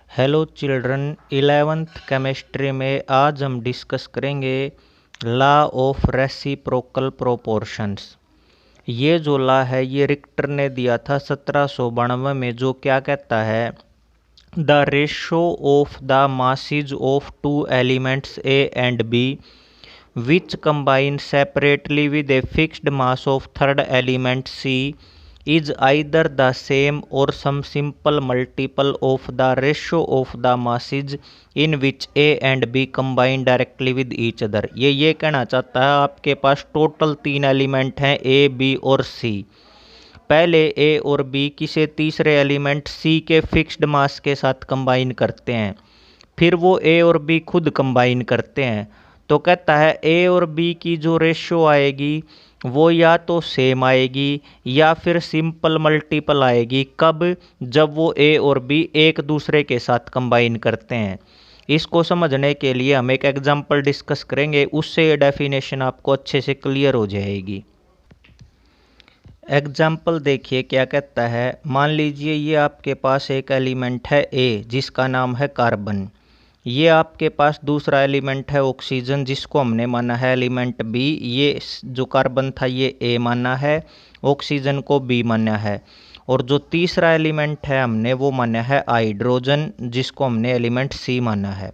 Hello children, 11th chemistry में आज हम डिस्कस करेंगे लॉ ऑफ रेसिप्रोकल प्रोपोर्शंस। ये जो लॉ है ये रिक्टर ने दिया था 1792 में, जो क्या कहता है, the ratio of the masses of two elements A and B which combine separately with a fixed mass of third element C is either the same or some simple multiple of the ratio of the masses in which A and B combine directly with each other। ये कहना चाहता है आपके पास total 3 element हैं A, B और C। पहले A और B किसी तीसरे एलिमेंट C के फिक्स्ड मास के साथ कंबाइन करते हैं, फिर वो A और B खुद कंबाइन करते हैं। तो कहता है ए और बी की जो रेशो आएगी वो या तो सेम आएगी या फिर सिंपल मल्टीपल आएगी। कब? जब वो ए और बी एक दूसरे के साथ कंबाइन करते हैं। इसको समझने के लिए हम एक एग्जांपल डिस्कस करेंगे, उससे ये डेफिनेशन आपको अच्छे से क्लियर हो जाएगी। एग्जाम्पल देखिए क्या कहता है। मान लीजिए ये आपके पास एक एलिमेंट है ए जिसका नाम है कार्बन। ये आपके पास दूसरा एलिमेंट है ऑक्सीजन जिसको हमने माना है एलिमेंट बी। ये जो कार्बन था ये ए माना है, ऑक्सीजन को बी माना है। और जो तीसरा एलिमेंट है हमने वो माना है हाइड्रोजन जिसको हमने एलिमेंट सी माना है।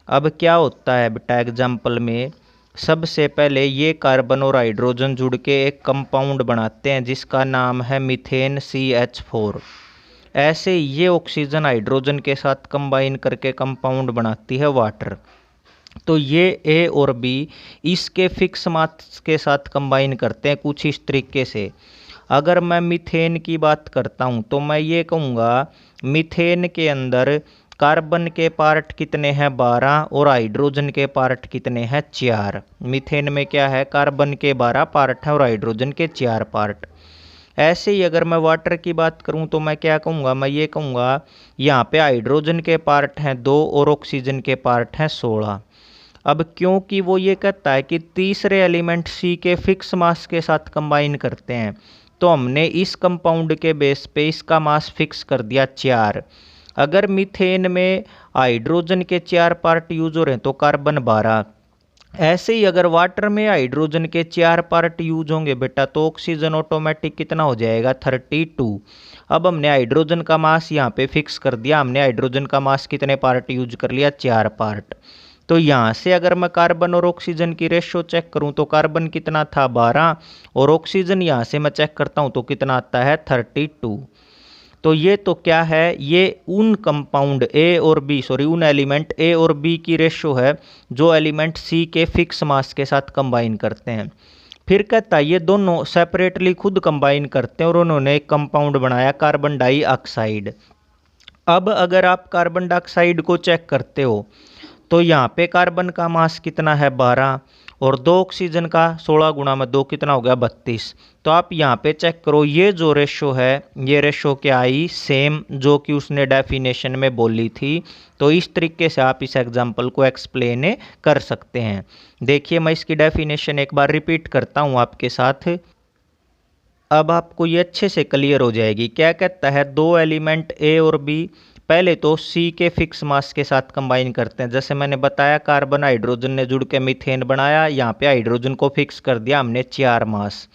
अब क्या होता है बेटा, एग्जाम्पल में सबसे पहले ये कार्बन और हाइड्रोजन जुड़ के एक कंपाउंड बनाते हैं जिसका नाम है मीथेन CH4। ऐसे ये ऑक्सीजन हाइड्रोजन के साथ कंबाइन करके कंपाउंड बनाती है वाटर। तो ये ए और बी इसके फिक्स मास के साथ कंबाइन करते हैं कुछ इस तरीके से। अगर मैं मीथेन की बात करता हूँ तो मैं ये कहूँगा मीथेन के अंदर कार्बन के पार्ट कितने हैं 12 और हाइड्रोजन के पार्ट कितने हैं 4। मीथेन में क्या है, कार्बन के 12 पार्ट हैं और हाइड्रोजन के 4 पार्ट। ऐसे ही अगर मैं वाटर की बात करूं तो मैं क्या कहूँगा, मैं ये कहूँगा यहाँ पे हाइड्रोजन के पार्ट हैं 2 और ऑक्सीजन के पार्ट हैं 16। अब क्योंकि वो ये कहता है कि तीसरे एलिमेंट सी के फिक्स मास के साथ कंबाइन करते हैं, तो हमने इस कंपाउंड के बेस पे इसका मास फिक्स कर दिया 4। अगर मीथेन में हाइड्रोजन के 4 पार्ट यूज हो रहे हैं तो कार्बन 12। ऐसे ही अगर वाटर में हाइड्रोजन के 4 पार्ट यूज होंगे बेटा तो ऑक्सीजन ऑटोमेटिक कितना हो जाएगा 32। अब हमने हाइड्रोजन का मास यहाँ पे फिक्स कर दिया। हमने हाइड्रोजन का मास कितने पार्ट यूज कर लिया, 4 पार्ट। तो यहाँ से अगर मैं कार्बन और ऑक्सीजन की रेशो चेक करूँ तो कार्बन कितना था 12 और ऑक्सीजन यहाँ से मैं चेक करता हूँ तो कितना आता है 32। तो ये तो क्या है, ये उन कंपाउंड उन एलिमेंट ए और बी की रेशो है जो एलिमेंट सी के फिक्स मास के साथ कंबाइन करते हैं। फिर कहता है ये दोनों सेपरेटली खुद कंबाइन करते हैं और उन्होंने एक कंपाउंड बनाया कार्बन डाइऑक्साइड। अब अगर आप कार्बन डाइऑक्साइड को चेक करते हो तो यहाँ पे कार्बन का मास कितना है 12 और 2 ऑक्सीजन का 16 गुणा में 2 कितना हो गया 32। तो आप यहाँ पे चेक करो ये जो रेशो है ये रेशो क्या आई, सेम, जो कि उसने डेफिनेशन में बोली थी। तो इस तरीके से आप इस एग्जांपल को एक्सप्लेन कर सकते हैं। देखिए मैं इसकी डेफिनेशन एक बार रिपीट करता हूँ आपके साथ, अब आपको ये अच्छे से क्लियर हो जाएगी। क्या कहता है, 2 एलिमेंट ए और बी पहले तो सी के फिक्स मास के साथ कंबाइन करते हैं। जैसे मैंने बताया कार्बन हाइड्रोजन ने जुड़ के मीथेन बनाया, यहाँ पे हाइड्रोजन को फिक्स कर दिया हमने 4 मास।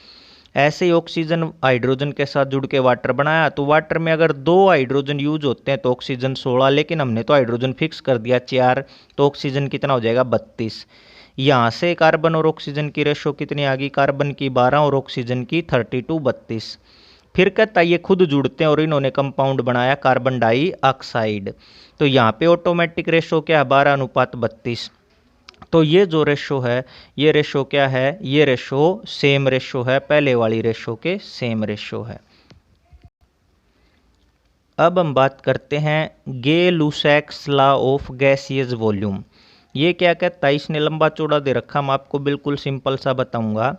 ऐसे ही ऑक्सीजन हाइड्रोजन के साथ जुड़ के वाटर बनाया, तो वाटर में अगर 2 हाइड्रोजन यूज होते हैं तो ऑक्सीजन 16, लेकिन हमने तो हाइड्रोजन फिक्स कर दिया 4, तो ऑक्सीजन कितना हो जाएगा 32। यहाँ से कार्बन और ऑक्सीजन की रेशो कितनी आ गई, कार्बन की 12 और ऑक्सीजन की 32, 32। फिर कहता है ये खुद जुड़ते हैं और इन्होंने कंपाउंड बनाया कार्बन डाइऑक्साइड। तो यहाँ पे ऑटोमेटिक रेशो क्या है 12:32। तो ये जो रेशो है ये रेशो क्या है, ये रेशो सेम रेशो है, पहले वाली रेशो के सेम रेशो है। अब हम बात करते हैं Gay-Lussac's law of gaseous volume. ये क्या कहता है, इसने लंबा चौड़ा दे रखा, मैं आपको बिल्कुल सिंपल सा बताऊंगा।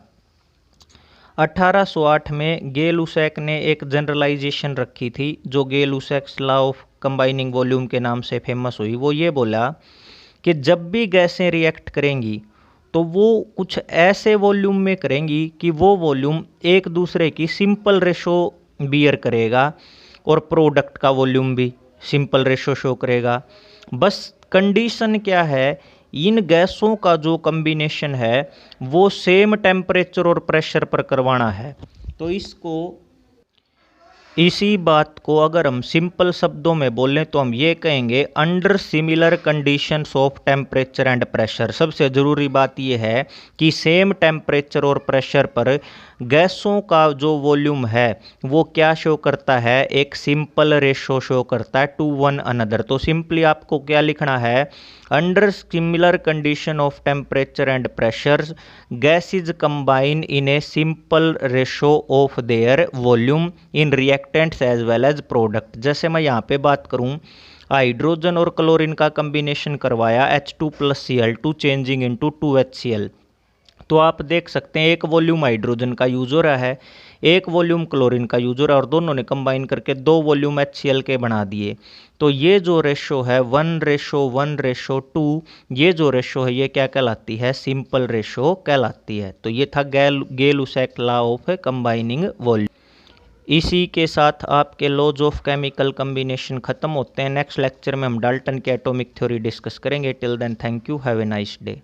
1808 में गे-लुसैक ने एक जनरलाइजेशन रखी थी जो Gay-Lussac's law of combining volume के नाम से फेमस हुई। वो ये बोला कि जब भी गैसें रिएक्ट करेंगी तो वो कुछ ऐसे वॉल्यूम में करेंगी कि वो वॉल्यूम एक दूसरे की सिंपल रेशो बियर करेगा और प्रोडक्ट का वॉल्यूम भी सिंपल रेशो शो करेगा। बस कंडीशन क्या है, इन गैसों का जो कॉम्बिनेशन है वो सेम टेम्परेचर और प्रेशर पर करवाना है। तो इसी बात को अगर हम सिंपल शब्दों में बोलें तो हम ये कहेंगे under similar conditions of temperature and pressure. सबसे ज़रूरी बात यह है कि सेम टेम्परेचर और प्रेशर पर गैसों का जो वॉल्यूम है वो क्या शो करता है, एक सिंपल रेशो शो करता है टू वन अनदर। तो सिंपली आपको क्या लिखना है, under similar condition of temperature and pressure gases combine in a simple ratio of their volume in reactants as well as product. जैसे मैं यहाँ पे बात करूँ, हाइड्रोजन और क्लोरीन का कम्बिनेशन करवाया H2+Cl2 चेंजिंग इनटू 2HCl। तो आप देख सकते हैं एक वॉल्यूम हाइड्रोजन का यूज हो रहा है, एक वॉल्यूम क्लोरीन का यूज हो रहा है, और दोनों ने कंबाइन करके 2 वॉल्यूम HCl के बना दिए। तो ये जो रेशो है 1:1:2, ये जो रेशो है ये क्या कहलाती है, सिंपल रेशो कहलाती है। तो ये था गेल-लुसैक लॉ ऑफ कंबाइनिंग वॉल्यूम। इसी के साथ आपके लॉज ऑफ केमिकल कम्बिनेशन खत्म होते हैं। नेक्स्ट लेक्चर में हम डाल्टन की एटॉमिक थ्योरी डिस्कस करेंगे। Till then thank you, have a nice day.